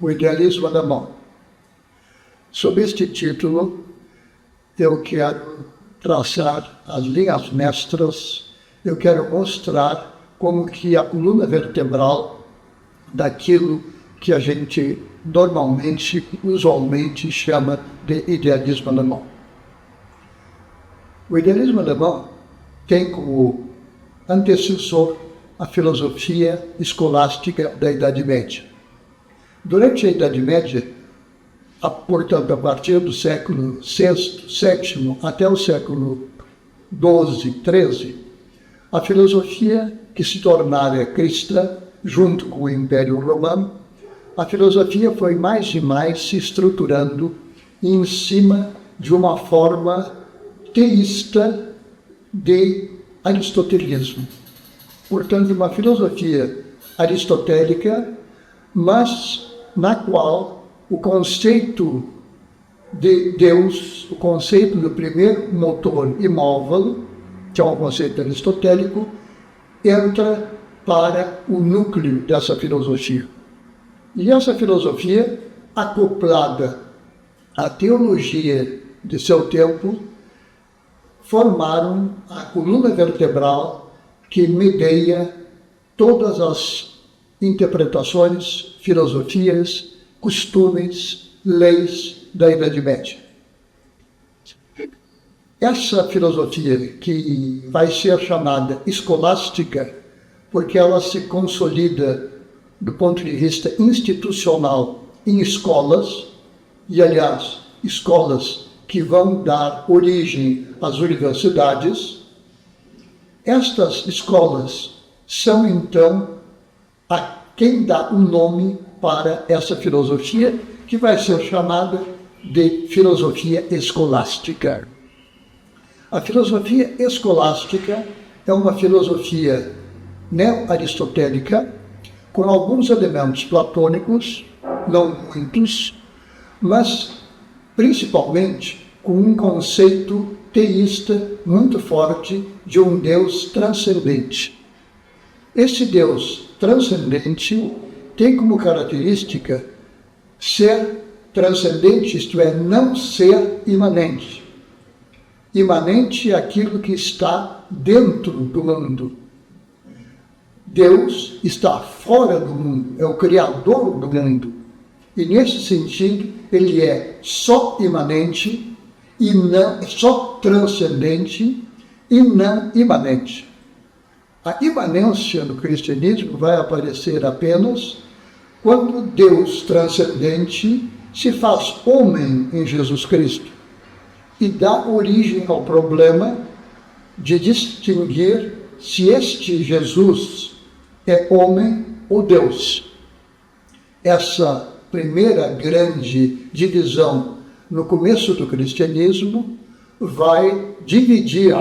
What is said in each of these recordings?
O idealismo alemão. Sob este título, eu quero traçar as linhas mestras, eu quero mostrar como que a coluna vertebral daquilo que a gente normalmente, usualmente chama de idealismo alemão. O idealismo alemão tem como antecessor a filosofia escolástica da Idade Média. Durante a Idade Média, portanto, a partir do século VI, VII até o século XII, XIII, a filosofia que se tornara cristã, junto com o Império Romano, a filosofia foi mais e mais se estruturando em cima de uma forma teísta de aristotelismo. Portanto, uma filosofia aristotélica, mas na qual o conceito de Deus, o conceito do primeiro motor imóvel, que é um conceito aristotélico, entra para o núcleo dessa filosofia. E essa filosofia, acoplada à teologia de seu tempo, formaram a coluna vertebral que medeia todas as interpretações, filosofias, costumes, leis da Idade Média. Essa filosofia, que vai ser chamada escolástica, porque ela se consolida do ponto de vista institucional em escolas, e aliás, escolas que vão dar origem às universidades. Estas escolas são, então, a quem dá o nome para essa filosofia, que vai ser chamada de filosofia escolástica. A filosofia escolástica é uma filosofia neo-aristotélica, com alguns elementos platônicos, não muitos, mas principalmente com um conceito teísta muito forte de um Deus transcendente. Esse Deus transcendente tem como característica ser transcendente, isto é, não ser imanente. Imanente é aquilo que está dentro do mundo. Deus está fora do mundo, é o criador do mundo. E nesse sentido, ele é só imanente e não só transcendente e não imanente. A imanência no cristianismo vai aparecer apenas quando Deus transcendente se faz homem em Jesus Cristo e dá origem ao problema de distinguir se este Jesus é homem ou Deus. Essa primeira grande divisão no começo do cristianismo vai dividir,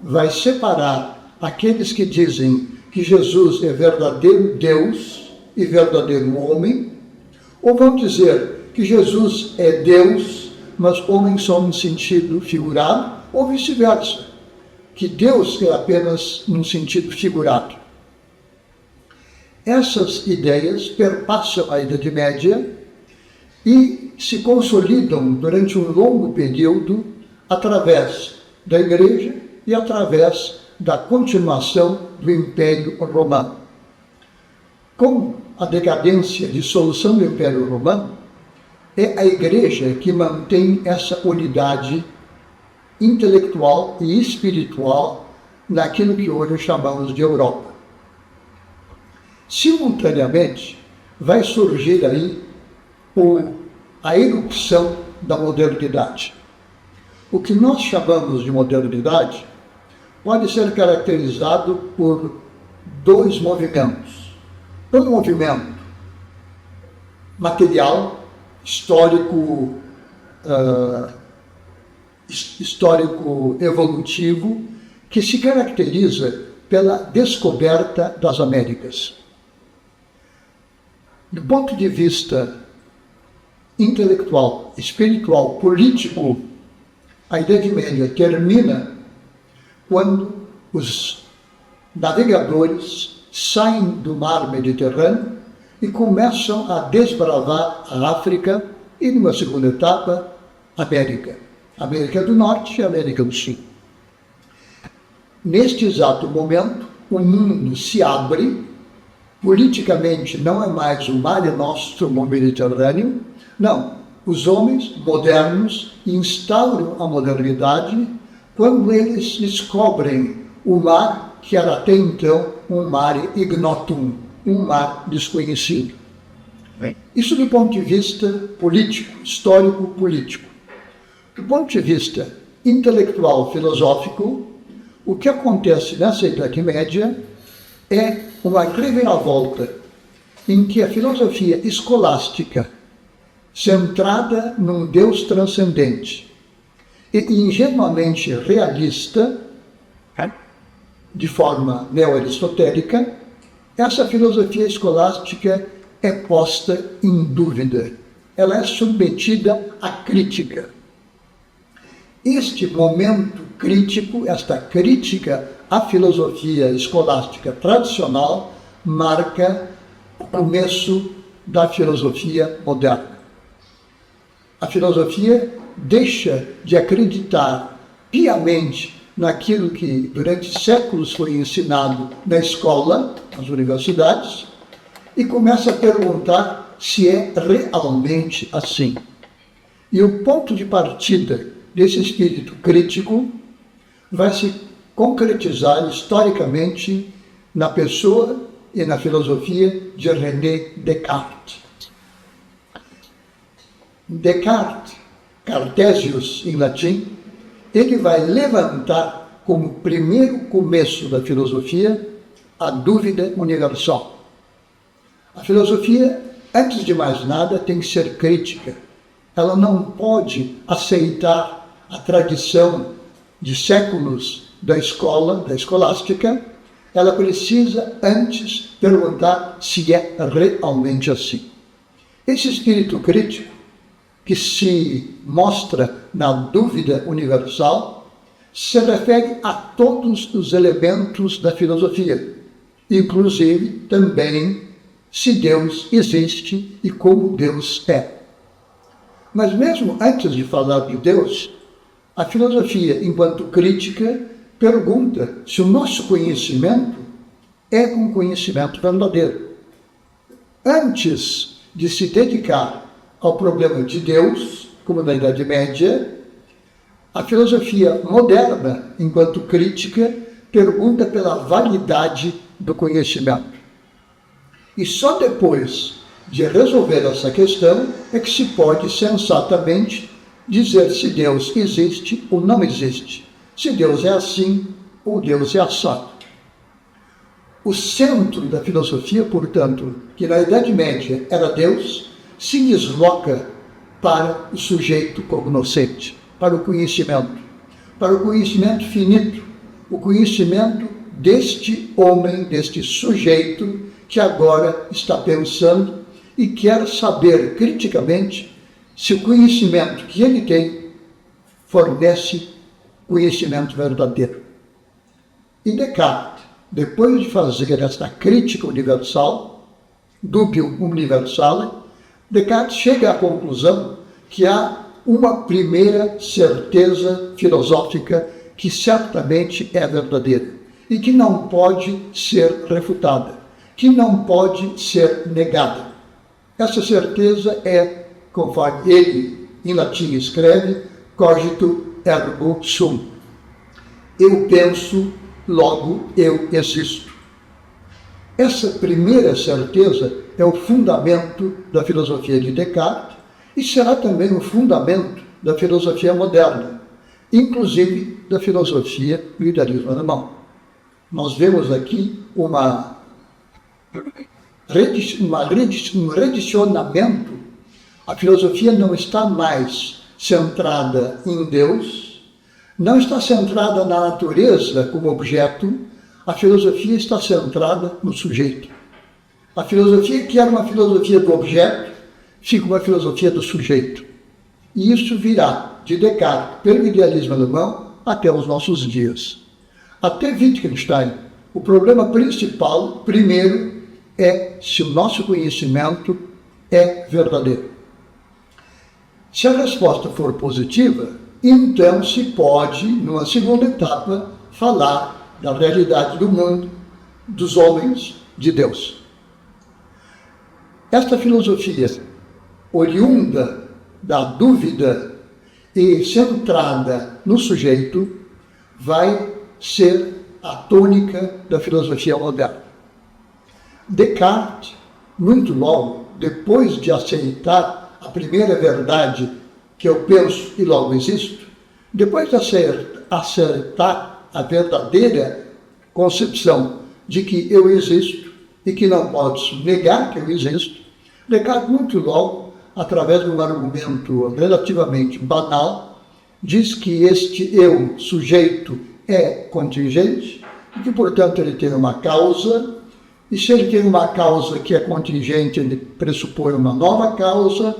vai separar aqueles que dizem que Jesus é verdadeiro Deus e verdadeiro homem, ou vão dizer que Jesus é Deus, mas homem só no sentido figurado, ou vice-versa, que Deus é apenas no sentido figurado. Essas ideias perpassam a Idade Média e se consolidam durante um longo período através da Igreja e através da continuação do Império Romano. Com a decadência e dissolução do Império Romano, é a Igreja que mantém essa unidade intelectual e espiritual naquilo que hoje chamamos de Europa. Simultaneamente, vai surgir aí a erupção da modernidade. O que nós chamamos de modernidade pode ser caracterizado por dois movimentos. Um movimento material, histórico evolutivo, que se caracteriza pela descoberta das Américas. Do ponto de vista intelectual, espiritual, político, a Idade Média termina quando os navegadores saem do mar Mediterrâneo e começam a desbravar a África e, numa segunda etapa, a América. América do Norte e América do Sul. Neste exato momento, o mundo se abre, politicamente não é mais o Mare Nostrum, o Mediterrâneo, não. Os homens modernos instauram a modernidade quando eles descobrem o mar que era até então um mare ignotum, um mar desconhecido. Isso do ponto de vista político, histórico-político. Do ponto de vista intelectual, filosófico, o que acontece nessa Idade Média é uma reviravolta em que a filosofia escolástica, centrada num Deus transcendente e ingenuamente realista, de forma neo-aristotélica, essa filosofia escolástica é posta em dúvida. Ela é submetida à crítica. Este momento crítico, esta crítica à filosofia escolástica tradicional, marca o começo da filosofia moderna. A filosofia deixa de acreditar piamente naquilo que durante séculos foi ensinado na escola, nas universidades, e começa a perguntar se é realmente assim. E o ponto de partida desse espírito crítico vai se concretizar historicamente na pessoa e na filosofia de René Descartes. Descartes, Cartesius em latim, ele vai levantar como primeiro começo da filosofia a dúvida universal. A filosofia, antes de mais nada, tem que ser crítica. Ela não pode aceitar a tradição de séculos da escola, da escolástica. Ela precisa antes perguntar se é realmente assim. Esse espírito crítico, que se mostra na dúvida universal, se refere a todos os elementos da filosofia, inclusive também se Deus existe e como Deus é. Mas mesmo antes de falar de Deus, a filosofia, enquanto crítica, pergunta se o nosso conhecimento é um conhecimento verdadeiro. Antes de se dedicar ao problema de Deus, como na Idade Média, a filosofia moderna, enquanto crítica, pergunta pela validade do conhecimento. E só depois de resolver essa questão é que se pode sensatamente dizer se Deus existe ou não existe, se Deus é assim ou Deus é assado. O centro da filosofia, portanto, que na Idade Média era Deus, se desloca para o sujeito cognoscente, para o conhecimento finito, o conhecimento deste homem, deste sujeito que agora está pensando e quer saber criticamente se o conhecimento que ele tem fornece conhecimento verdadeiro. E Descartes, depois de fazer esta crítica universal, dubium universale, Descartes chega à conclusão que há uma primeira certeza filosófica que certamente é verdadeira e que não pode ser refutada, que não pode ser negada. Essa certeza é, conforme ele em latim escreve, cogito ergo sum. Eu penso, logo eu existo. Essa primeira certeza é o fundamento da filosofia de Descartes e será também o fundamento da filosofia moderna, inclusive da filosofia do idealismo alemão. Nós vemos aqui um redicionamento. A filosofia não está mais centrada em Deus, não está centrada na natureza como objeto, a filosofia está centrada no sujeito. A filosofia que era uma filosofia do objeto, fica uma filosofia do sujeito. E isso virá de Descartes, pelo idealismo alemão, até os nossos dias. Até Wittgenstein, o problema principal, primeiro, é se o nosso conhecimento é verdadeiro. Se a resposta for positiva, então se pode, numa segunda etapa, falar da realidade do mundo, dos homens, de Deus. Esta filosofia, oriunda da dúvida e centrada no sujeito, vai ser a tônica da filosofia moderna. Descartes, muito logo, depois de aceitar a primeira verdade, que eu penso e logo existo, depois de acertar a verdadeira concepção de que eu existo e que não posso negar que eu existo, Descartes, muito logo, através de um argumento relativamente banal, diz que este eu, sujeito, é contingente e que, portanto, ele tem uma causa, e se ele tem uma causa que é contingente, ele pressupõe uma nova causa,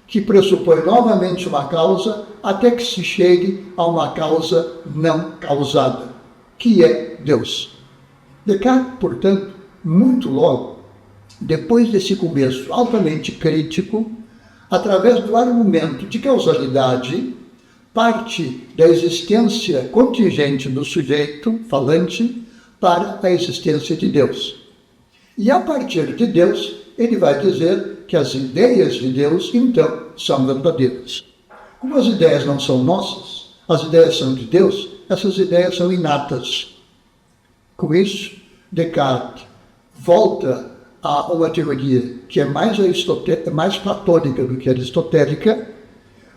que pressupõe novamente uma causa, até que se chegue a uma causa não causada, que é Deus. Descartes, portanto, muito logo, depois desse começo altamente crítico, através do argumento de causalidade, parte da existência contingente do sujeito falante para a existência de Deus. E a partir de Deus, ele vai dizer que as ideias de Deus, então, são verdadeiras. Como as ideias não são nossas, as ideias são de Deus, essas ideias são inatas. Com isso, Descartes volta a uma teoria que é mais platônica do que aristotélica,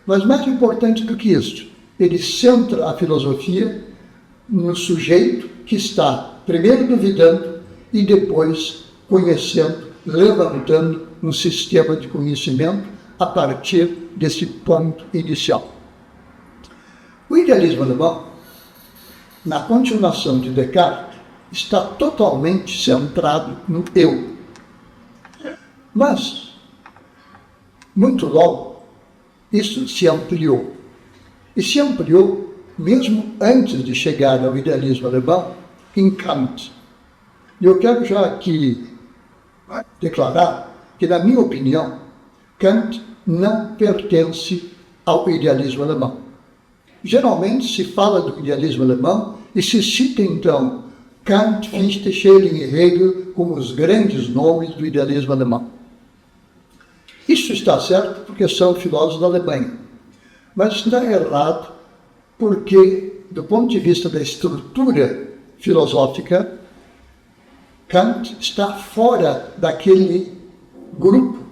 mas mais importante do que isso, ele centra a filosofia no sujeito que está primeiro duvidando e depois conhecendo, levantando um sistema de conhecimento a partir desse ponto inicial. O idealismo alemão, na continuação de Descartes, está totalmente centrado no eu. Mas, muito logo, isso se ampliou. E se ampliou mesmo antes de chegar ao idealismo alemão, em Kant. E eu quero já aqui declarar que, na minha opinião, Kant não pertence ao idealismo alemão. Geralmente se fala do idealismo alemão e se cita, então, Kant, Fichte, Schelling e Hegel como os grandes nomes do idealismo alemão. Isso está certo porque são filósofos da Alemanha, mas está errado porque, do ponto de vista da estrutura filosófica, Kant está fora daquele grupo.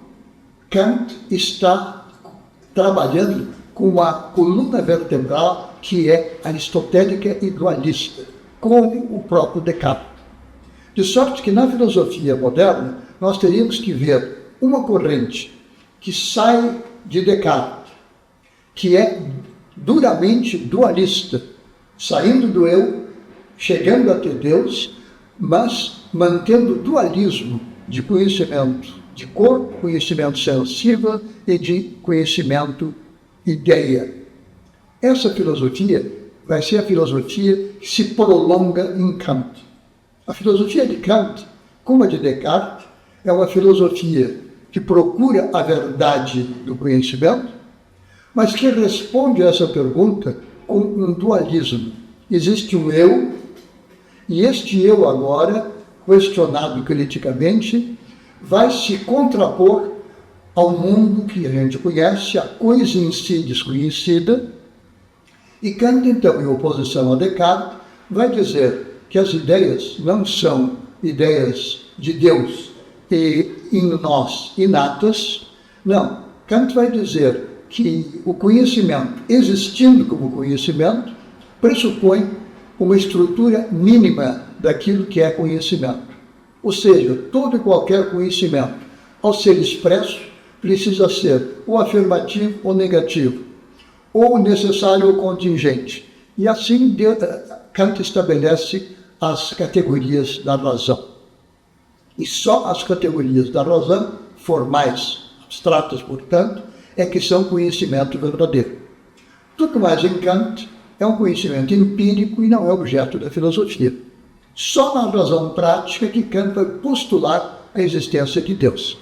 Kant está trabalhando com uma coluna vertebral que é aristotélica e dualista, como o próprio Descartes. De sorte que na filosofia moderna nós teríamos que ver uma corrente que sai de Descartes, que é duramente dualista, saindo do eu, chegando até Deus, mas mantendo o dualismo de conhecimento de corpo, conhecimento sensível e de conhecimento ideia. Essa filosofia vai ser a filosofia que se prolonga em Kant. A filosofia de Kant, como a de Descartes, é uma filosofia que procura a verdade do conhecimento, mas que responde a essa pergunta com um dualismo. Existe um eu, e este eu agora, questionado criticamente, vai se contrapor ao mundo que a gente conhece, a coisa em si desconhecida, e Kant, então, em oposição a Descartes, vai dizer que as ideias não são ideias de Deus e em nós inatas. Não, Kant vai dizer que o conhecimento, existindo como conhecimento, pressupõe uma estrutura mínima daquilo que é conhecimento. Ou seja, todo e qualquer conhecimento, ao ser expresso, precisa ser ou afirmativo ou negativo, ou necessário ou contingente. E assim Kant estabelece as categorias da razão. E só as categorias da razão, formais, abstratas, portanto, é que são conhecimento verdadeiro. Tudo mais em Kant é um conhecimento empírico e não é objeto da filosofia. Só na razão prática que Kant vai postular a existência de Deus.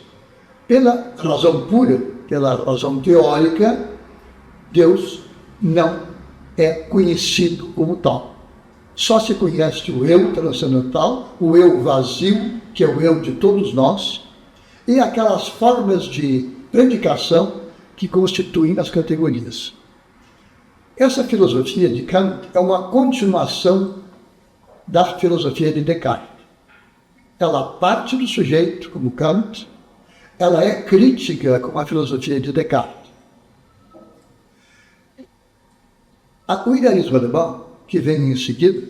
Pela razão pura, pela razão teórica, Deus não é conhecido como tal. Só se conhece o eu transcendental, o eu vazio, que é o eu de todos nós, e aquelas formas de predicação que constituem as categorias. Essa filosofia de Kant é uma continuação da filosofia de Descartes. Ela parte do sujeito, como Kant, ela é crítica com a filosofia de Descartes. O idealismo alemão, que vem em seguida,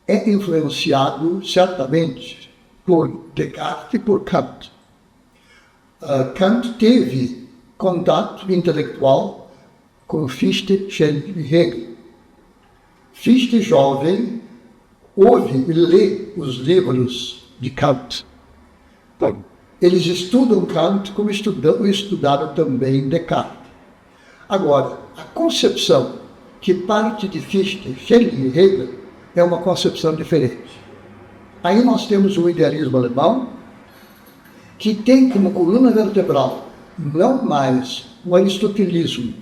é influenciado certamente por Descartes e por Kant. Kant teve contato intelectual com Fichte, Schelling e Hegel. Fichte, jovem, ouve e lê os livros de Kant. Então, eles estudam Kant como estudaram também Descartes. Agora, a concepção que parte de Fichte, Schelling e Hegel é uma concepção diferente. Aí nós temos o idealismo alemão, que tem como coluna vertebral não mais o aristotelismo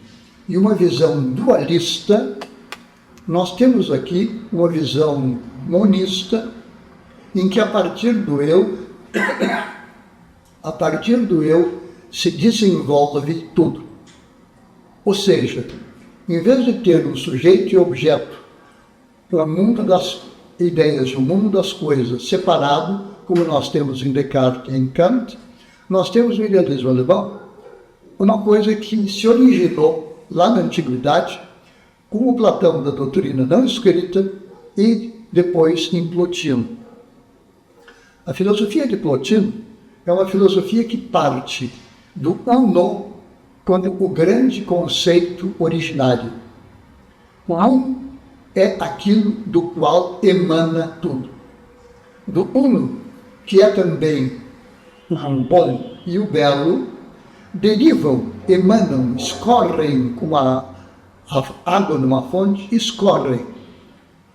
e uma visão dualista. Nós temos aqui uma visão monista, em que a partir do eu se desenvolve tudo. Ou seja, em vez de ter um sujeito e objeto, o mundo das ideias, o mundo das coisas separado, como nós temos em Descartes e em Kant, nós temos no idealismo alemão uma coisa que se originou lá na antiguidade, com o Platão da doutrina não escrita e depois em Plotino. A filosofia de Plotino é uma filosofia que parte do uno como o grande conceito originário. O um é aquilo do qual emana tudo. Do uno, que é também o bom e o belo, derivam, emanam, escorrem como a água numa fonte, escorrem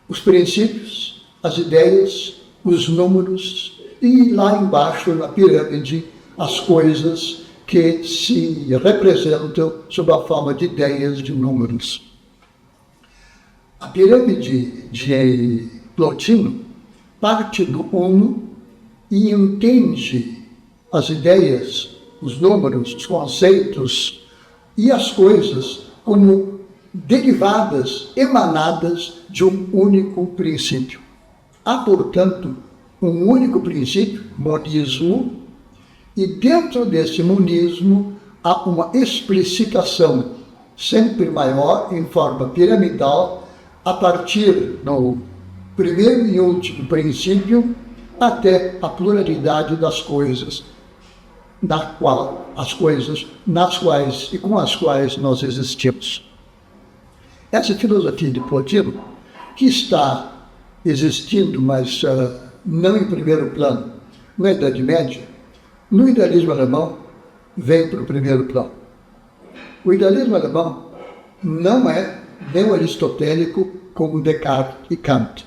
os princípios, as ideias, os números e lá embaixo na pirâmide as coisas que se representam sob a forma de ideias, de números. A pirâmide de Plotino parte do uno e entende as ideias, os números, os conceitos e as coisas como derivadas, emanadas de um único princípio. Há, portanto, um único princípio, monismo, e dentro desse monismo há uma explicitação sempre maior, em forma piramidal, a partir do primeiro e último princípio até a pluralidade das coisas, as coisas nas quais e com as quais nós existimos. Essa filosofia de Plotino, que está existindo, mas não em primeiro plano, na Idade Média, no idealismo alemão, vem para o primeiro plano. O idealismo alemão não é neo-aristotélico como Descartes e Kant.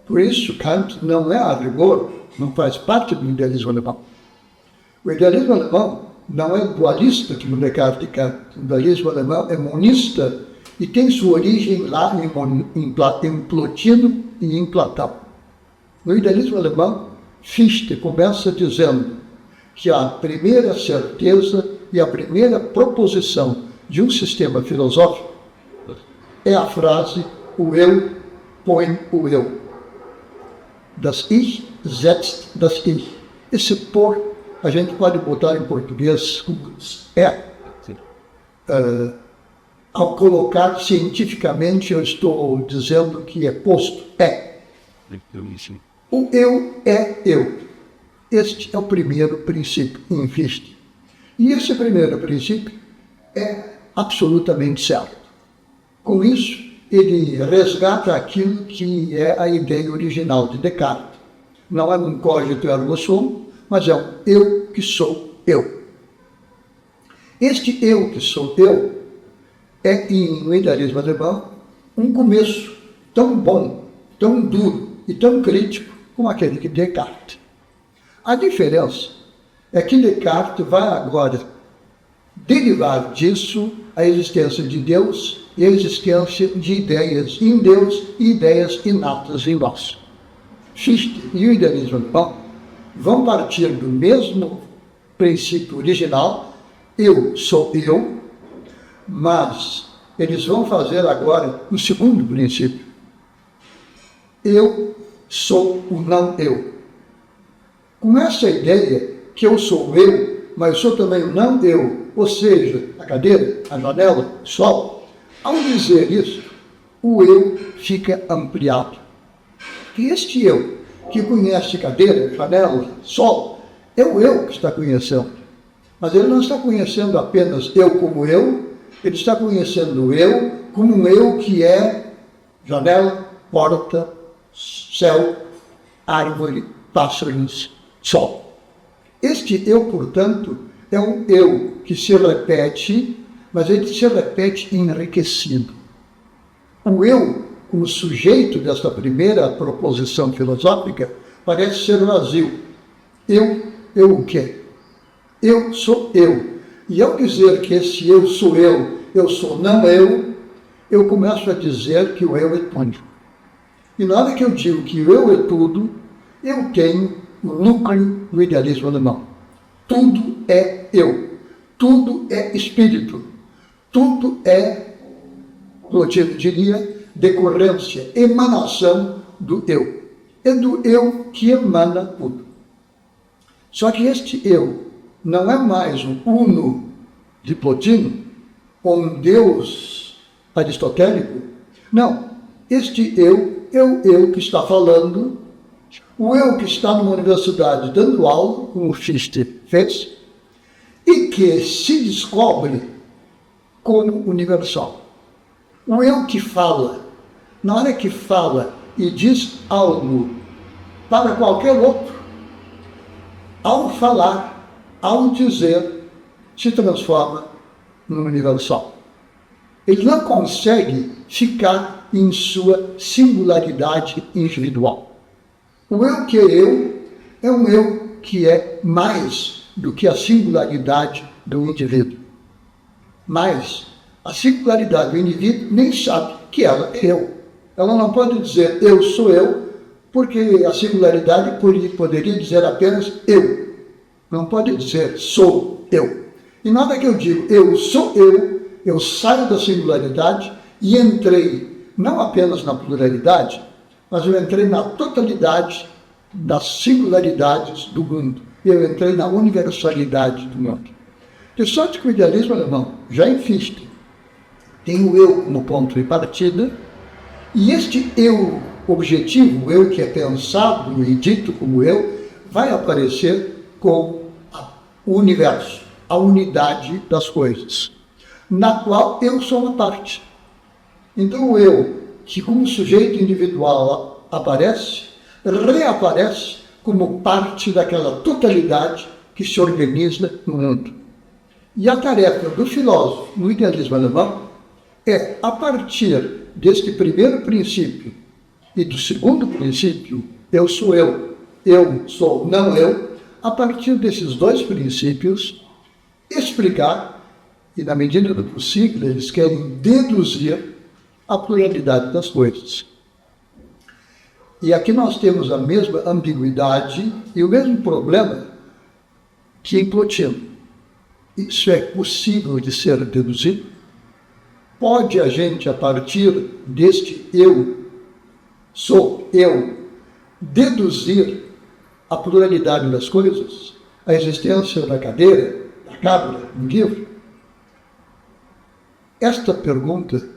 Por isso, Kant não é, a rigor, não faz parte do idealismo alemão. O idealismo alemão não é dualista como Descartes e Kant. O idealismo alemão é monista e tem sua origem lá em Plotino e em Platão. No idealismo alemão, Fichte começa dizendo que a primeira certeza e a primeira proposição de um sistema filosófico é a frase: o eu põe o eu. Das Ich setzt das Ich. Esse por a gente pode botar em português como ao colocar cientificamente, eu estou dizendo que é posto, é. O eu é eu. Este é o primeiro princípio em Fichte. E esse primeiro princípio é absolutamente certo. Com isso, ele resgata aquilo que é a ideia original de Descartes. Não é um cogito ergo sum, mas é um eu que sou eu. Este eu que sou eu é, no idealismo alemão, um começo tão bom, tão duro e tão crítico como aquele de Descartes. A diferença é que Descartes vai agora derivar disso a existência de Deus e a existência de ideias em Deus e ideias inatas em nós. Fichte e o idealismo alemão vão partir do mesmo princípio original, eu sou eu, mas eles vão fazer agora o segundo princípio. Eu sou o não eu. Com essa ideia que eu sou eu, mas sou também o não eu, ou seja, a cadeira, a janela, o sol, ao dizer isso, o eu fica ampliado. E este eu, que conhece cadeira, janela, sol, é o eu que está conhecendo. Mas ele não está conhecendo apenas eu como eu, ele está conhecendo o eu como um eu que é janela, porta, céu, árvore, pássaros, sol. Este eu, portanto, é um eu que se repete, mas ele se repete enriquecido. O eu, como sujeito desta primeira proposição filosófica, parece ser vazio. Eu o quê? Eu sou eu. E ao dizer que esse eu sou eu sou não eu começo a dizer que o eu é tudo. E na hora que eu digo que o eu é tudo, eu tenho o núcleo do idealismo alemão. Tudo é eu. Tudo é espírito. Tudo é, eu diria, decorrência, emanação do eu. É do eu que emana tudo. Só que este eu não é mais um uno de Plotino, ou um Deus aristotélico. Não. Este eu é o eu que está falando, o eu que está numa universidade dando aula, como o Fichte fez, e que se descobre como universal. O eu que fala, na hora que fala e diz algo para qualquer outro, ao falar, ao dizer, se transforma no universal. Ele não consegue ficar em sua singularidade individual. O eu que é um eu que é mais do que a singularidade do indivíduo. Mas a singularidade do indivíduo nem sabe que ela é eu. Ela não pode dizer eu sou eu, porque a singularidade poderia dizer apenas eu. Não pode dizer sou eu. E na hora que eu digo eu sou eu saio da singularidade e entrei não apenas na pluralidade, mas eu entrei na totalidade das singularidades do mundo. Eu entrei na universalidade do mundo. De sorte que o idealismo alemão, já em Fichte, tem o eu como ponto de partida, e este eu objetivo, o eu que é pensado e dito como eu, vai aparecer com o universo, a unidade das coisas, na qual eu sou uma parte. Então o eu, que como sujeito individual aparece, reaparece como parte daquela totalidade que se organiza no mundo. E a tarefa do filósofo no idealismo alemão é, a partir deste primeiro princípio e do segundo princípio, eu sou não eu, a partir desses dois princípios, explicar, e na medida do possível eles querem deduzir a pluralidade das coisas. E aqui nós temos a mesma ambiguidade e o mesmo problema que em Plotino. Isso é possível de ser deduzido? Pode a gente, a partir deste eu, sou eu, deduzir a pluralidade das coisas? A existência da cadeira, da cabra, do livro? Esta pergunta,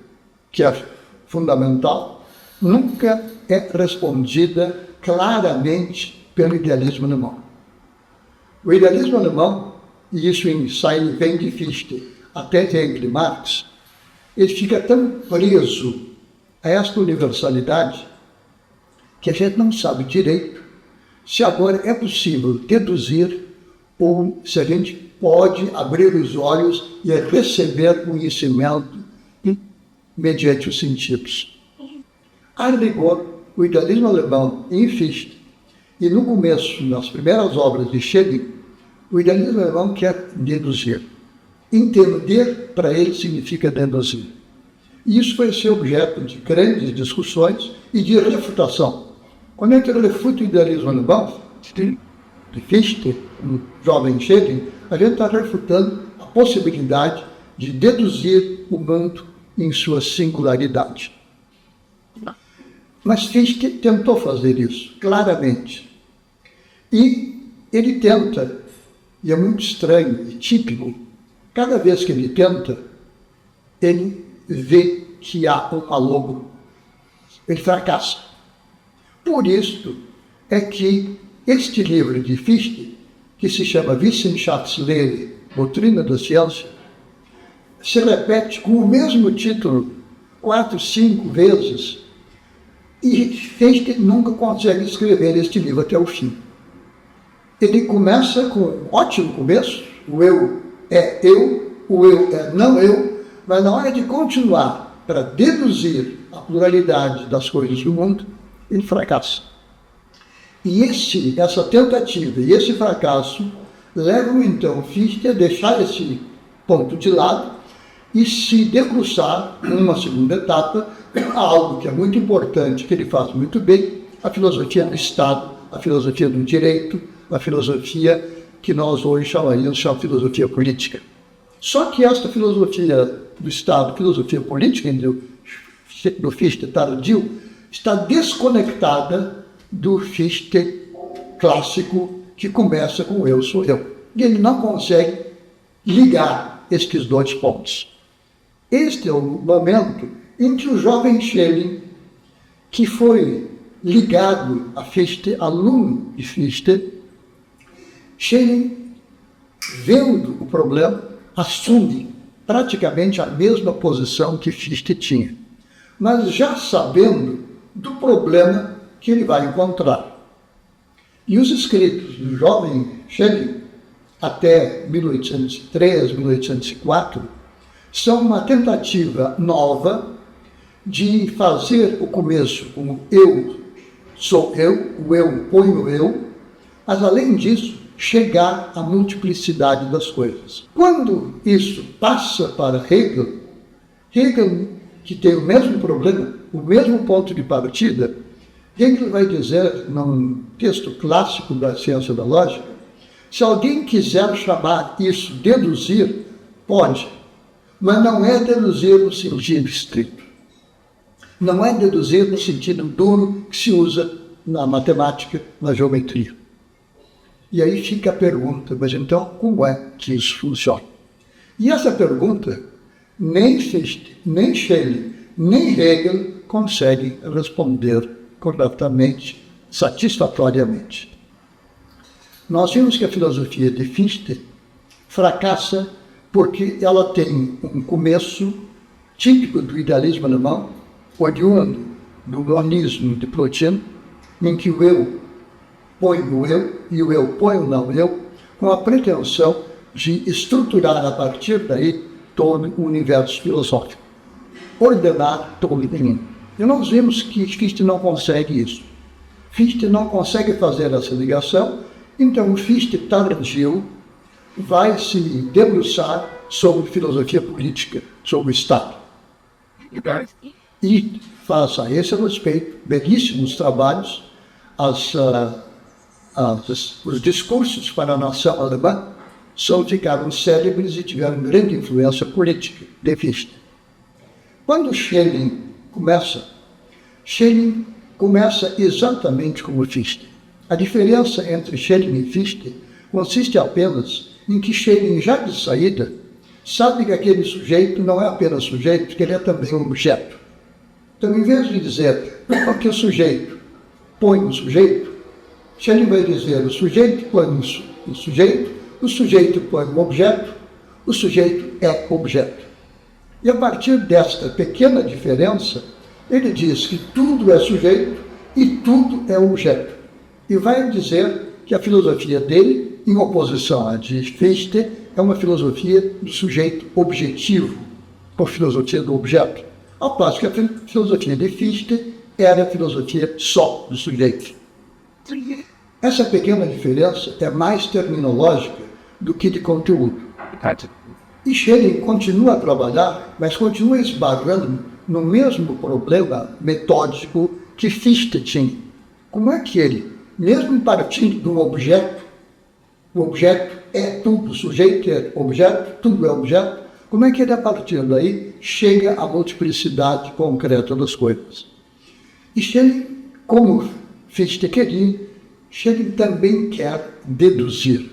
que é fundamental, nunca é respondida claramente pelo idealismo alemão. O idealismo alemão, e isso vem de Fichte até Engels, Marx, ele fica tão preso a esta universalidade que a gente não sabe direito se agora é possível deduzir ou se a gente pode abrir os olhos e receber conhecimento mediante os sentidos. A rigor, o idealismo alemão, em Fichte, E no começo, nas primeiras obras de Schelling, o idealismo alemão quer deduzir. Entender, para ele, significa deduzir. E isso vai ser objeto de grandes discussões e de refutação. Quando a gente refuta o idealismo alemão, de Fichte, um jovem Schelling, a gente está refutando a possibilidade de deduzir o mundo em sua singularidade. Mas Fichte tentou fazer isso, claramente. E ele tenta, e é muito estranho e típico, cada vez que ele tenta, ele vê que há um alôgo. Ele fracassa. Por isso é que este livro de Fichte, que se chama Wissenschaftslehre, Doutrina da Ciência, se repete com o mesmo título 4, 5 vezes, e Fichte nunca consegue escrever este livro até o fim. Ele começa com um ótimo começo, o eu é eu, o eu é não eu, mas na hora de continuar para deduzir a pluralidade das coisas do mundo, ele fracassa. E essa tentativa e esse fracasso levam então Fichte a deixar esse ponto de lado e se debruçar numa segunda etapa a algo que é muito importante, que ele faz muito bem, a filosofia do Estado, a filosofia do direito, a filosofia que nós hoje chamaríamos de filosofia política. Só que esta filosofia do Estado, filosofia política, do Fichte tardio, está desconectada do Fichte clássico, que começa com eu sou eu. E ele não consegue ligar estes dois pontos. Este é o momento em que o jovem Schelling, que foi ligado a Fichte, aluno de Fichte, Schelling, vendo o problema, assume praticamente a mesma posição que Fichte tinha, mas já sabendo do problema que ele vai encontrar. E os escritos do jovem Schelling, até 1803, 1804, são uma tentativa nova de fazer o começo como eu sou eu, o eu põe o eu, mas além disso, chegar à multiplicidade das coisas. Quando isso passa para Hegel, Hegel, que tem o mesmo problema, o mesmo ponto de partida, Hegel vai dizer, num texto clássico da ciência da lógica, se alguém quiser chamar isso deduzir, pode, mas não é deduzir no sentido estrito. Não é deduzir no sentido duro que se usa na matemática, na geometria. E aí fica a pergunta, mas então como é que isso funciona? E essa pergunta, nem Fichte, nem Schelling, nem Hegel conseguem responder corretamente, satisfatoriamente. Nós vimos que a filosofia de Fichte fracassa porque ela tem um começo típico do idealismo alemão, oriundo do monismo de Plotin, em que o eu põe o eu e o eu põe o não eu, com a pretensão de estruturar a partir daí todo o universo filosófico, ordenar todo o mundo. E nós vimos que Fichte não consegue isso. Fichte não consegue fazer essa ligação, então o Fichte tardio vai se debruçar sobre filosofia política, sobre o Estado. E faz a esse respeito belíssimos trabalhos, os discursos para a nação alemã ficaram célebres e tiveram grande influência política de Fichte. Quando Schelling começa exatamente como Fichte. A diferença entre Schelling e Fichte consiste apenas em que Schelling, já de saída, sabe que aquele sujeito não é apenas sujeito, que ele é também um objeto. Então, em vez de dizer que o sujeito põe o sujeito, Schelling vai dizer o sujeito põe o sujeito põe o objeto é objeto. E a partir desta pequena diferença, ele diz que tudo é sujeito e tudo é objeto. E vai dizer que a filosofia dele, em oposição à de Fichte, é uma filosofia do sujeito objetivo, com a filosofia do objeto. Ao passo que a filosofia de Fichte era a filosofia só do sujeito. Essa pequena diferença é mais terminológica do que de conteúdo. E Schelling continua a trabalhar, mas continua esbarrando no mesmo problema metódico que Fichte tinha. Como é que ele, mesmo partindo de um objeto, o objeto é tudo, o sujeito é objeto, tudo é objeto, como é que ele, a partir daí, chega à multiplicidade concreta das coisas? E Schelling, como Fichte queria, Schelling também quer deduzir,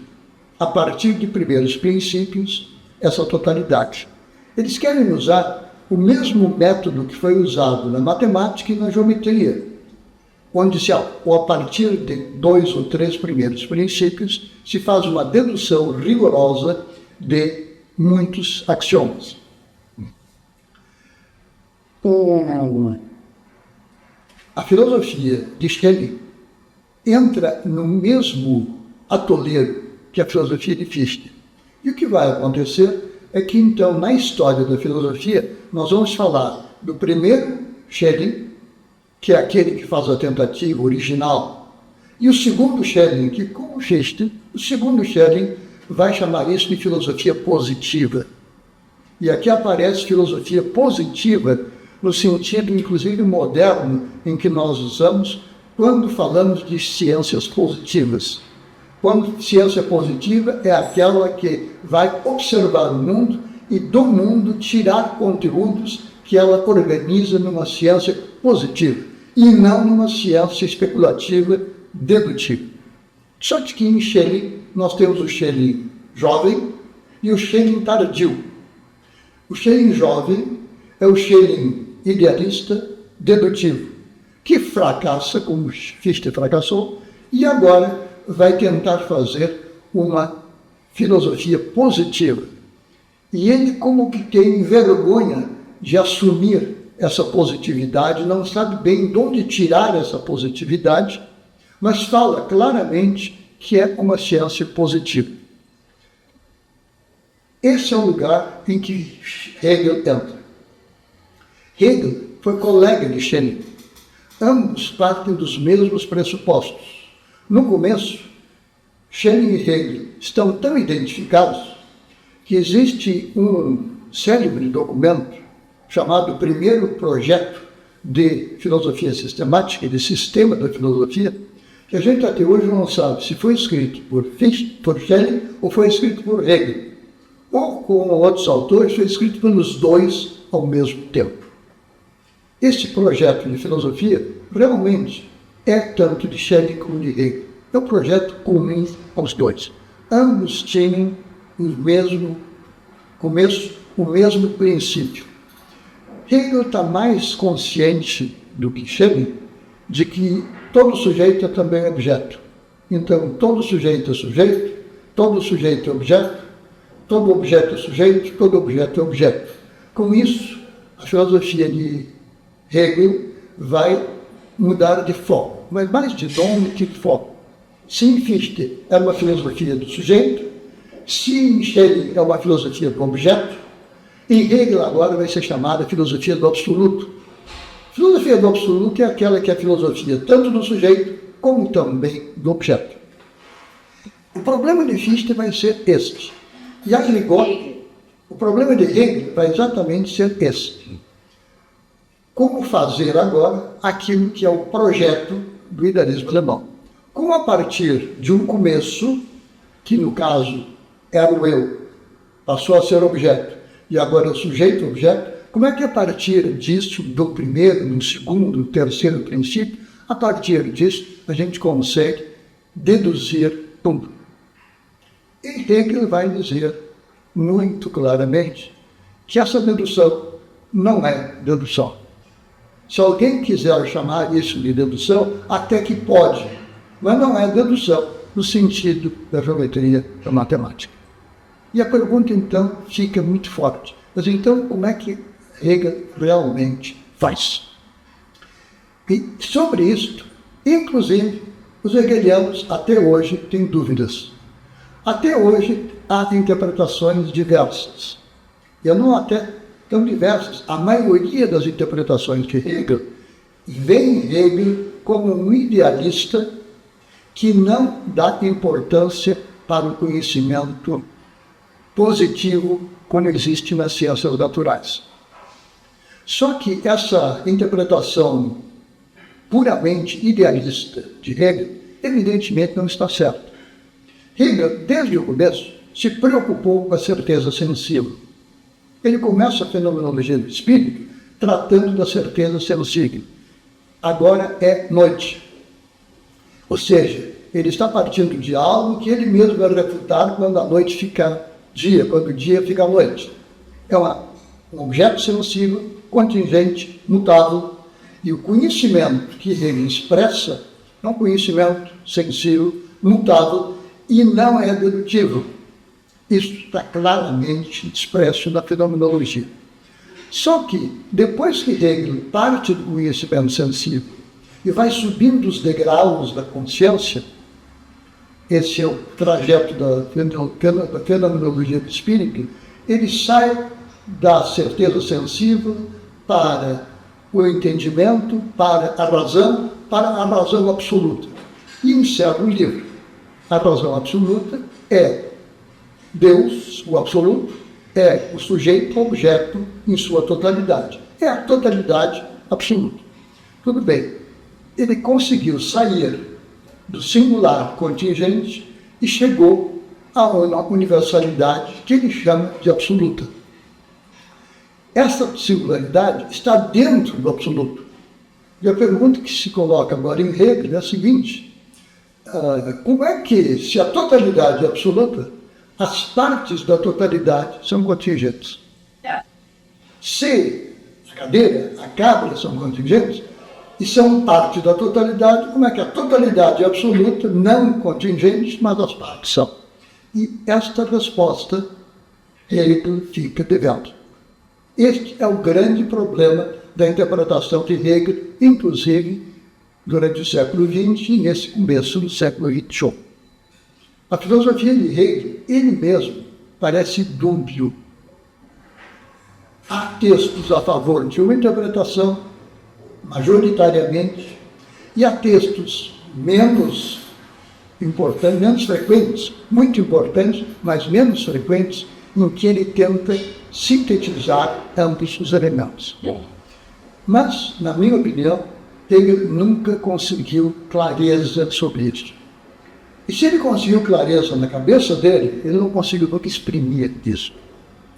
a partir de primeiros princípios, essa totalidade. Eles querem usar o mesmo método que foi usado na matemática e na geometria, onde a partir de 2 ou 3 primeiros princípios se faz uma dedução rigorosa de muitos axiomas. A filosofia de Schelling entra no mesmo atoleiro que a filosofia de Fichte. E o que vai acontecer é que, então, na história da filosofia, nós vamos falar do primeiro Schelling, que é aquele que faz a tentativa original, e o segundo Schelling, que, como Fichte, o segundo Schelling vai chamar isso de filosofia positiva. E aqui aparece filosofia positiva no sentido, inclusive, moderno, em que nós usamos quando falamos de ciências positivas. Quando ciência positiva é aquela que vai observar o mundo e do mundo tirar conteúdos que ela organiza numa ciência positiva e não numa ciência especulativa dedutiva. Só que em Schelling nós temos o Schelling jovem e o Schelling tardio. O Schelling jovem é o Schelling idealista dedutivo, que fracassa, como Fichte fracassou, e agora vai tentar fazer uma filosofia positiva. E ele, como que tem vergonha de assumir essa positividade, não sabe bem de onde tirar essa positividade, mas fala claramente que é uma ciência positiva. Esse é o lugar em que Hegel entra. Hegel foi colega de Schelling. Ambos partem dos mesmos pressupostos. No começo, Schelling e Hegel estão tão identificados que existe um célebre documento chamado Primeiro Projeto de Filosofia Sistemática, de Sistema da Filosofia, que a gente até hoje não sabe se foi escrito por Schelling ou foi escrito por Hegel, ou, com outros autores, foi escrito pelos dois ao mesmo tempo. Este projeto de filosofia realmente é tanto de Schelling como de Hegel. É um projeto comum aos dois. Ambos tinham o mesmo começo, o mesmo princípio. Hegel está mais consciente do que Schelling de que todo sujeito é também objeto. Então, todo sujeito é sujeito, todo sujeito é objeto, todo objeto é sujeito, todo objeto é objeto. Com isso, a filosofia de Hegel vai mudar de foco, mas mais de nome que de foco. Se em Fichte é uma filosofia do sujeito, se em Schelling é uma filosofia do objeto, em Hegel agora vai ser chamada filosofia do absoluto. Filosofia do absoluto é aquela que é a filosofia tanto do sujeito como também do objeto. O problema de Fichte vai ser este. E agregou, o problema de Hegel vai exatamente ser este. Como fazer agora aquilo que é o projeto do idealismo alemão? Como a partir de um começo, que no caso era o eu, passou a ser objeto, e agora é o sujeito-objeto, como é que a partir disso, do primeiro, do segundo, do terceiro princípio, a partir disso a gente consegue deduzir tudo? E Hegel vai dizer muito claramente que essa dedução não é dedução. Se alguém quiser chamar isso de dedução, até que pode, mas não é dedução no sentido da geometria da matemática. E a pergunta, então, fica muito forte. Mas então, como é que Hegel realmente faz? E sobre isso, inclusive, os hegelianos até hoje têm dúvidas. Até hoje há interpretações diversas. Eu não até tão diversas. A maioria das interpretações de Hegel vê Hegel como um idealista que não dá importância para o conhecimento positivo como existe nas ciências naturais. Só que essa interpretação puramente idealista de Hegel, evidentemente não está certa. Hegel, desde o começo, se preocupou com a certeza sensível. Ele começa a fenomenologia do espírito tratando da certeza sensível. Agora é noite. Ou seja, ele está partindo de algo que ele mesmo vai refutar quando a noite fica dia, quando o dia fica noite. É um objeto sensível, contingente, mutável, e o conhecimento que ele expressa é um conhecimento sensível, mutável e não é dedutivo. Isso está claramente expresso na fenomenologia. Só que, depois que Hegel parte do conhecimento sensível e vai subindo os degraus da consciência, esse é o trajeto da fenomenologia do espírito, ele sai da certeza sensível para o entendimento, para a razão absoluta. E encerra o livro. A razão absoluta é Deus, o absoluto, é o sujeito-objeto em sua totalidade. É a totalidade absoluta. Tudo bem. Ele conseguiu sair do singular contingente e chegou a uma universalidade que ele chama de absoluta. Essa singularidade está dentro do absoluto. E a pergunta que se coloca agora em Hegel é a seguinte: como é que, se a totalidade é absoluta, as partes da totalidade são contingentes? Se a cadeira, a cabra são contingentes e são parte da totalidade, como é que a totalidade é absoluta, não contingente, mas as partes são? E esta resposta Hegel fica devendo. Este é o grande problema da interpretação de Hegel, inclusive durante o século XX e nesse começo do século XXI. A filosofia de Hegel, ele mesmo, parece dúbio. Há textos a favor de uma interpretação, majoritariamente, e há textos menos importantes, menos frequentes, muito importantes, mas menos frequentes, em que ele tenta sintetizar ambos os elementos. Mas, na minha opinião, Hegel nunca conseguiu clareza sobre isso. E se ele conseguiu clareza na cabeça dele, ele não conseguiu nunca exprimir isso.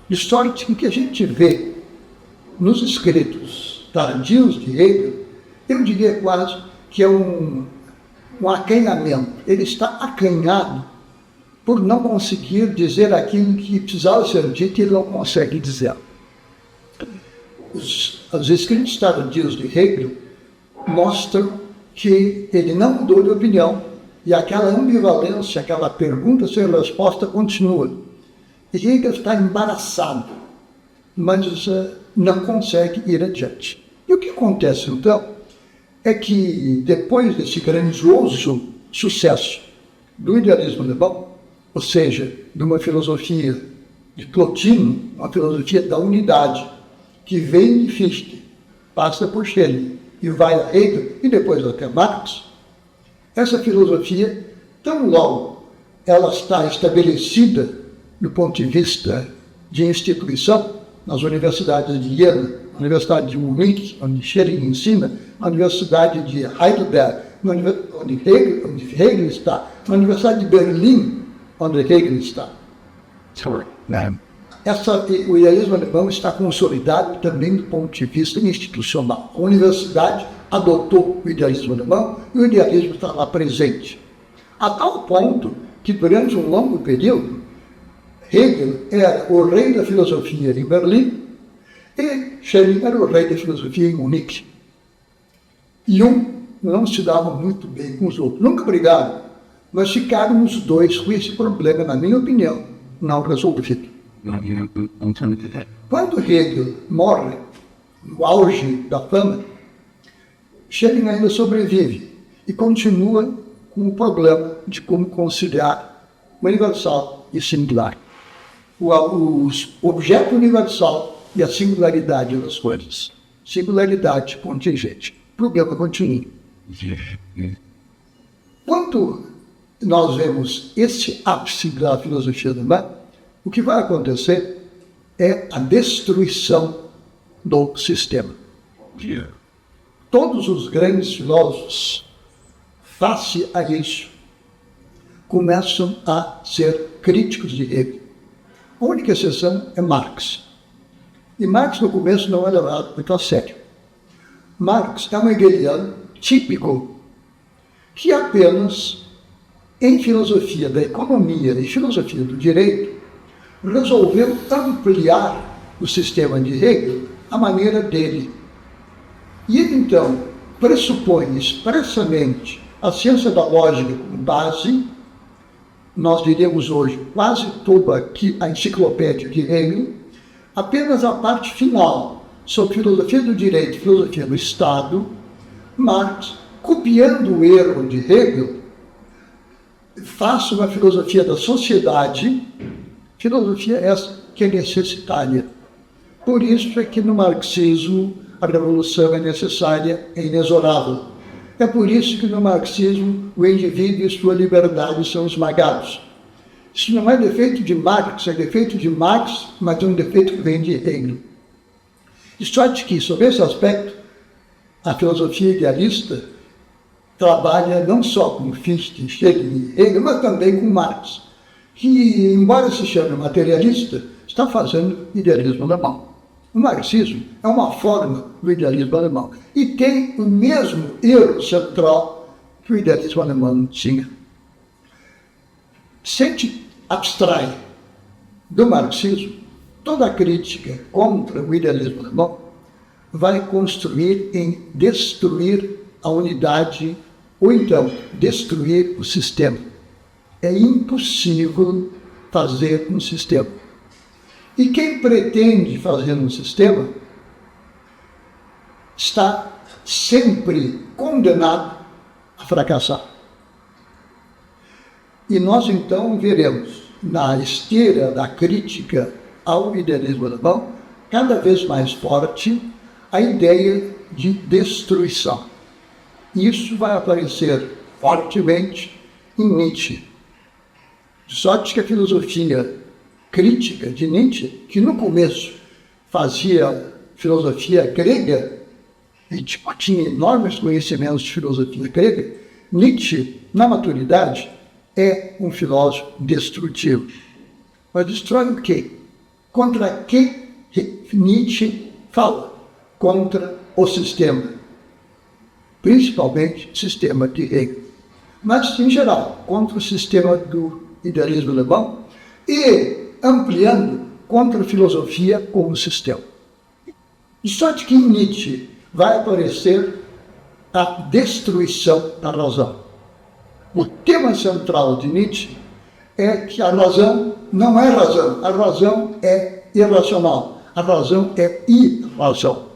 De sorte que a gente vê nos escritos tardios de Hegel, eu diria quase que é um acanhamento. Ele está acanhado por não conseguir dizer aquilo que precisava ser dito e ele não consegue dizer. Os escritos tardios de Hegel mostram que ele não mudou de opinião e aquela ambivalência, aquela pergunta sem resposta continua. E Hegel está embaraçado, mas não consegue ir adiante. E o que acontece então é que depois desse grandioso sucesso do idealismo alemão, ou seja, de uma filosofia de Plotino, uma filosofia da unidade, que vem de Fichte, passa por Schelling e vai a Hegel e depois até Marx, essa filosofia, tão logo ela está estabelecida do ponto de vista de instituição, nas universidades de Jena, na Universidade de Munique, onde Schelling ensina, na Universidade de Heidelberg, onde Hegel está, na Universidade de Berlim, onde Hegel está. O idealismo alemão está consolidado também do ponto de vista institucional. A universidade adotou o idealismo alemão e o idealismo está lá presente. A tal ponto que, durante um longo período, Hegel era o rei da filosofia em Berlim e Schelling era o rei da filosofia em Munique. E não se dava muito bem com os outros. Nunca brigaram, mas ficaram os dois com esse problema, na minha opinião, não resolvido. Quando Hegel morre, no auge da fama, Schelling ainda sobrevive e continua com o problema de como conciliar o universal e singular. O objeto universal e a singularidade das coisas. Singularidade contingente. O problema continua. Quando nós vemos esse ápice da filosofia alemã, o que vai acontecer é a destruição do sistema. Todos os grandes filósofos, face a isso, começam a ser críticos de Hegel. A única exceção é Marx. E Marx, no começo, não é levado muito a sério. Marx é um hegeliano típico que apenas, em filosofia da economia e filosofia do direito, resolveu ampliar o sistema de Hegel à maneira dele. E ele, então, pressupõe expressamente a ciência da lógica como base. Nós diríamos hoje quase toda aqui a enciclopédia de Hegel, apenas a parte final, sobre filosofia do direito e filosofia do Estado. Marx, copiando o erro de Hegel, faz uma filosofia da sociedade, filosofia essa que é necessitária. Por isso é que no marxismo a revolução é necessária e inexorável. É por isso que no marxismo o indivíduo e sua liberdade são esmagados. Isso não é defeito de Marx, é defeito de Marx, mas é um defeito que vem de Hegel. De sorte que, sobre esse aspecto, a filosofia idealista trabalha não só com Fichte, Hegel e Hegel, mas também com Marx, que, embora se chame materialista, está fazendo idealismo alemão. O marxismo é uma forma do idealismo alemão e tem o mesmo erro central que o idealismo alemão tinha. Se a gente abstrai do marxismo, toda a crítica contra o idealismo alemão vai construir em destruir a unidade ou então destruir o sistema. É impossível fazer um sistema. E quem pretende fazer um sistema está sempre condenado a fracassar. E nós então veremos na esteira da crítica ao idealismo alemão cada vez mais forte a ideia de destruição. Isso vai aparecer fortemente em Nietzsche. De sorte que a filosofia crítica de Nietzsche, que no começo fazia filosofia grega, e tinha enormes conhecimentos de filosofia grega, Nietzsche, na maturidade, é um filósofo destrutivo. Mas destrói o quê? Contra que Nietzsche fala? Contra o sistema. Principalmente o sistema de Hegel. Mas, em geral, contra o sistema do idealismo alemão e ampliando contra a filosofia como sistema. De sorte que em Nietzsche vai aparecer a destruição da razão. O tema central de Nietzsche é que a razão não é razão, a razão é irracional, a razão é irrazão.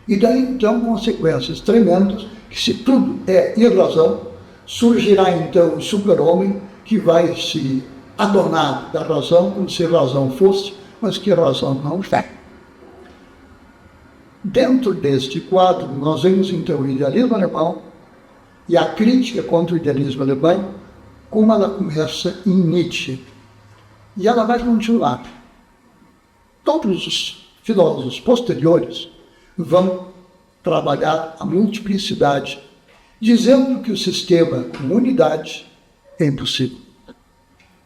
E daí então consequências tremendas, que se tudo é irrazão, surgirá então o super-homem que vai se adonar da razão como se razão fosse, mas que razão não é. Dentro deste quadro, nós vemos então o idealismo alemão e a crítica contra o idealismo alemão, como ela começa em Nietzsche. E ela vai continuar. Todos os filósofos posteriores vão trabalhar a multiplicidade, dizendo que o sistema como unidade é impossível.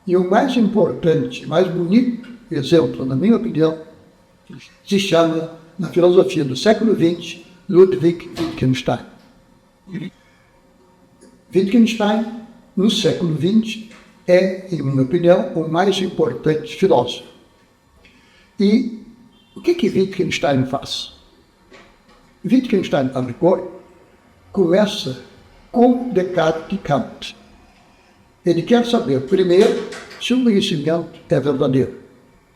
E o mais importante, mais bonito exemplo, na minha opinião, se chama, na filosofia do século XX, Ludwig Wittgenstein. Wittgenstein, no século XX, é, em minha opinião, o mais importante filósofo. E o que Wittgenstein faz? Wittgenstein, começa com Descartes e Kant. Ele quer saber, primeiro, se o conhecimento é verdadeiro.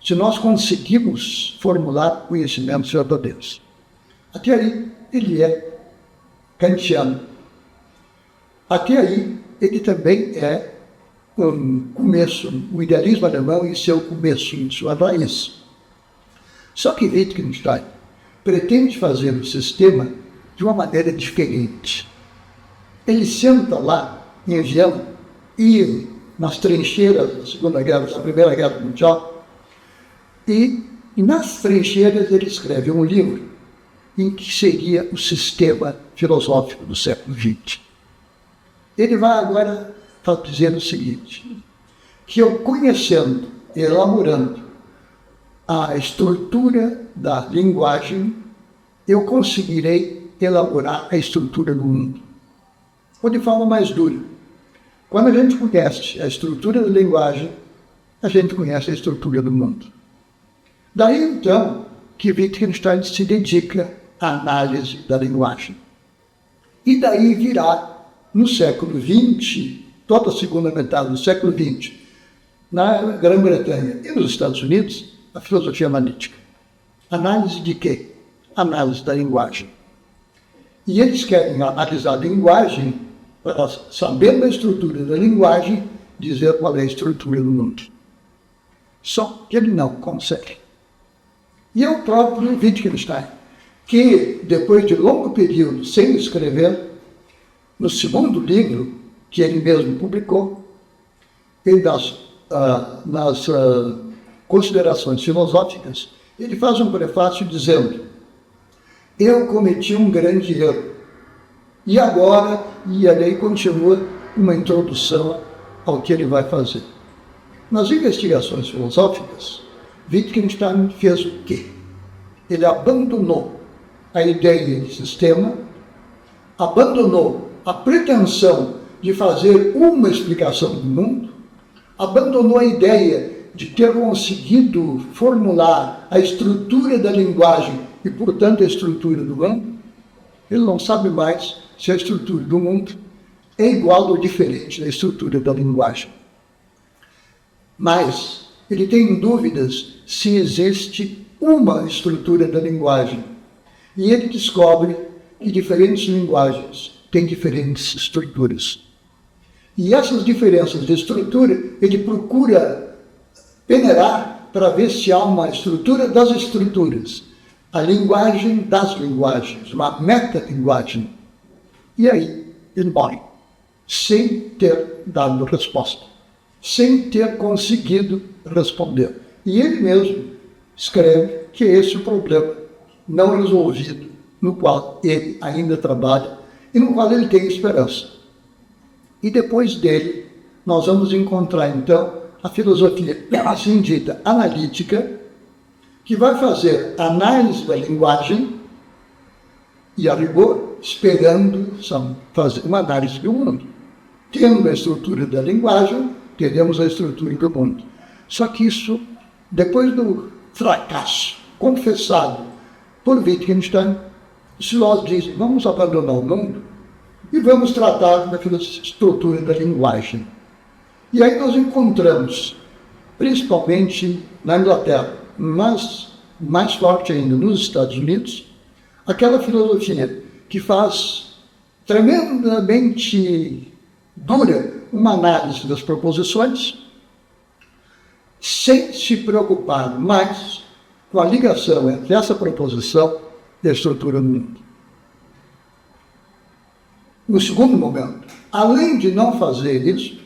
Se nós conseguimos formular conhecimentos verdadeiros. Até aí, ele é kantiano. Até aí, ele também é o idealismo alemão em seu começo, em sua raiz. Só que Wittgenstein pretende fazer o sistema de uma maneira diferente. Ele senta lá em Viena, e nas trincheiras da Segunda Guerra, da Primeira Guerra Mundial, e nas trincheiras ele escreve um livro em que seria o sistema filosófico do século XX. Ele vai agora dizer o seguinte, que eu conhecendo, elaborando a estrutura da linguagem, eu conseguirei elaborar a estrutura do mundo. Ou de forma mais dura. Quando a gente conhece a estrutura da linguagem, a gente conhece a estrutura do mundo. Daí, então, que Wittgenstein se dedica à análise da linguagem. E daí virá, no século XX, toda a segunda metade do século XX, na Grã-Bretanha e nos Estados Unidos, a filosofia analítica. Análise de quê? Análise da linguagem. E eles querem analisar a linguagem para, sabendo a estrutura da linguagem, dizer qual é a estrutura do mundo. Só que ele não consegue. E é o próprio Wittgenstein, que, depois de longo período sem escrever, no segundo livro, que ele mesmo publicou, ele nas considerações filosóficas, ele faz um prefácio dizendo: eu cometi um grande erro. E agora, e aí continua uma introdução ao que ele vai fazer. Nas investigações filosóficas, Wittgenstein fez o quê? Ele abandonou a ideia de sistema, abandonou a pretensão de fazer uma explicação do mundo, abandonou a ideia de ter conseguido formular a estrutura da linguagem e, portanto, a estrutura do mundo. Ele não sabe mais se a estrutura do mundo é igual ou diferente da estrutura da linguagem. Mas ele tem dúvidas se existe uma estrutura da linguagem. E ele descobre que diferentes linguagens têm diferentes estruturas. E essas diferenças de estrutura, ele procura peneirar para ver se há uma estrutura das estruturas, a linguagem das linguagens, uma metalinguagem. E aí ele morre, sem ter dado resposta, sem ter conseguido responder. E ele mesmo escreve que esse é o problema não resolvido, no qual ele ainda trabalha e no qual ele tem esperança. E depois dele, nós vamos encontrar, então, a filosofia, assim dita, analítica, que vai fazer análise da linguagem e, a rigor, esperando fazer uma análise do mundo. Tendo a estrutura da linguagem, teremos a estrutura do mundo. Só que isso, depois do fracasso confessado por Wittgenstein, os filósofos dizem: vamos abandonar o mundo e vamos tratar da estrutura da linguagem. E aí nós encontramos, principalmente na Inglaterra, mas mais forte ainda nos Estados Unidos, aquela filosofia que faz tremendamente dura uma análise das proposições, sem se preocupar mais com a ligação entre essa proposição e a estrutura do mundo. No segundo momento, além de não fazer isso,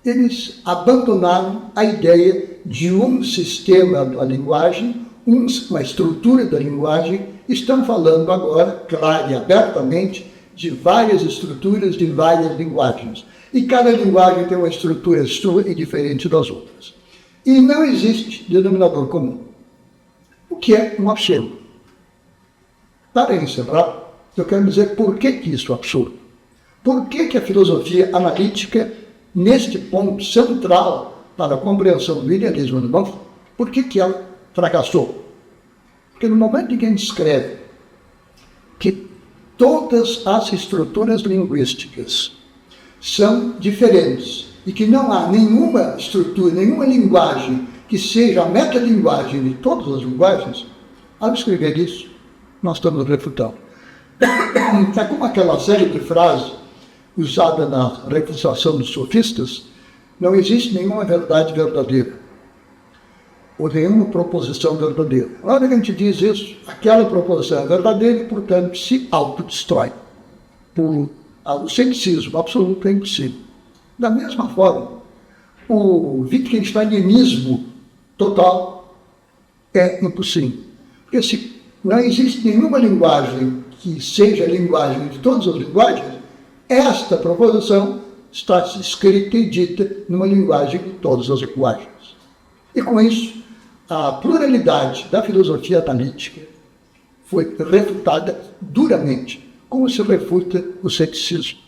eles abandonaram a ideia de um sistema da linguagem, uma estrutura da linguagem. Estão falando agora, claro e abertamente, de várias estruturas, de várias linguagens. E cada linguagem tem uma estrutura sua e diferente das outras. E não existe denominador comum, o que é um absurdo. Para encerrar, eu quero dizer por que isso é absurdo. Por que a filosofia analítica, neste ponto central para a compreensão do idealismo alemão, por que ela fracassou? Porque no momento em que a gente escreve que todas as estruturas linguísticas são diferentes e que não há nenhuma estrutura, nenhuma linguagem que seja a metalinguagem de todas as linguagens, ao escrever isso, nós estamos refutando. É como aquela célebre frase usada na refutação dos sofistas: não existe nenhuma verdade verdadeira, ou nenhuma proposição verdadeira. Na hora que a gente diz isso, aquela proposição é verdadeira e, portanto, se autodestrói por O ceticismo absoluto é impossível. Da mesma forma, o wittgensteinismo total é impossível. Porque se não existe nenhuma linguagem que seja a linguagem de todas as linguagens, esta proposição está escrita e dita numa linguagem de todas as linguagens. E com isso, a pluralidade da filosofia analítica foi refutada duramente, como se refuta o ceticismo.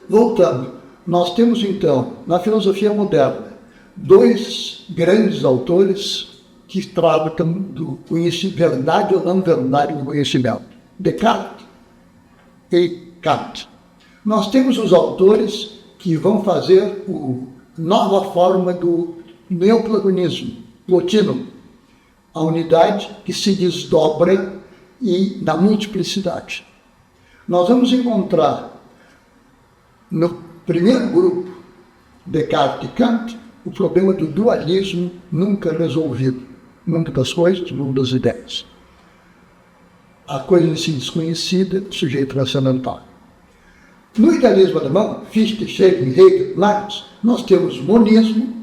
Voltando, nós temos então, na filosofia moderna, dois grandes autores que tratam do conhecimento, verdade ou não verdade do conhecimento, Descartes e Kant. Nós temos os autores que vão fazer a nova forma do neoplatonismo, Plotino, a unidade que se desdobra e na multiplicidade. Nós vamos encontrar no primeiro grupo, Descartes e Kant, o problema do dualismo nunca resolvido, mundo das coisas, mundo das ideias. A coisa assim desconhecida, sujeito transcendental. No idealismo alemão, Fichte, Schelling, Hegel, Leibniz, nós temos monismo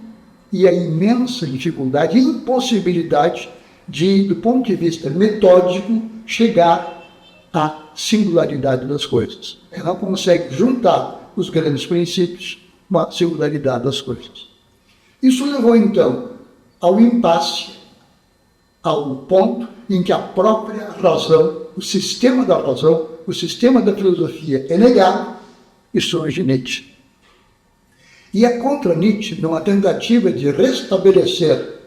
e a imensa dificuldade e impossibilidade de, do ponto de vista metódico, chegar à singularidade das coisas. Ela não consegue juntar os grandes princípios com a singularidade das coisas. Isso levou, então, ao impasse, ao ponto em que a própria razão, o sistema da razão, o sistema da filosofia é negado e surge Nietzsche. E é contra Nietzsche, numa tentativa de restabelecer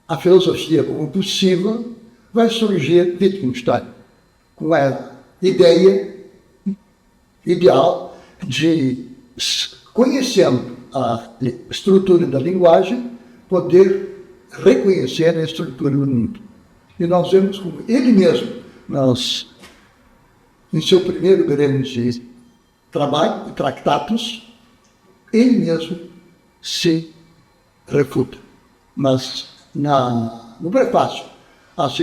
a filosofia como possível, vai surgir Wittgenstein, com a ideia ideal de, conhecendo a estrutura da linguagem, poder reconhecer a estrutura do mundo. E nós vemos como ele mesmo, em seu primeiro grande trabalho, Tractatus, ele mesmo se refuta. Mas no prefácio às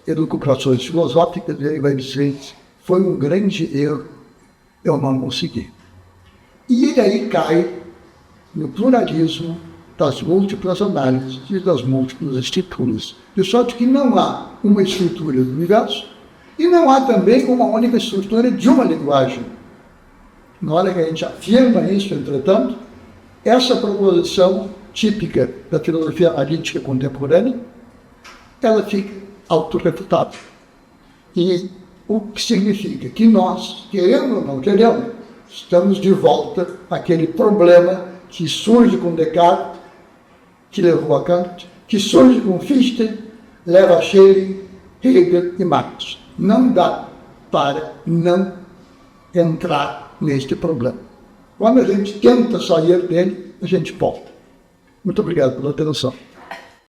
elucubrações filosóficas, ele vai dizer: foi um grande erro, eu não consegui. E ele aí cai no pluralismo das múltiplas análises e das múltiplas estruturas. De sorte que não há uma estrutura do universo e não há também uma única estrutura de uma linguagem. Na hora que a gente afirma isso, entretanto, essa proposição típica da filosofia analítica contemporânea, ela fica autorrefutável. E o que significa que nós, querendo ou não querendo, estamos de volta àquele problema que surge com Descartes, que levou a Kant, que surge com Fichte, leva a Schelling, Hegel e Marx. Não dá para não entrar neste problema. Quando a gente tenta sair dele, a gente volta. Muito obrigado pela atenção.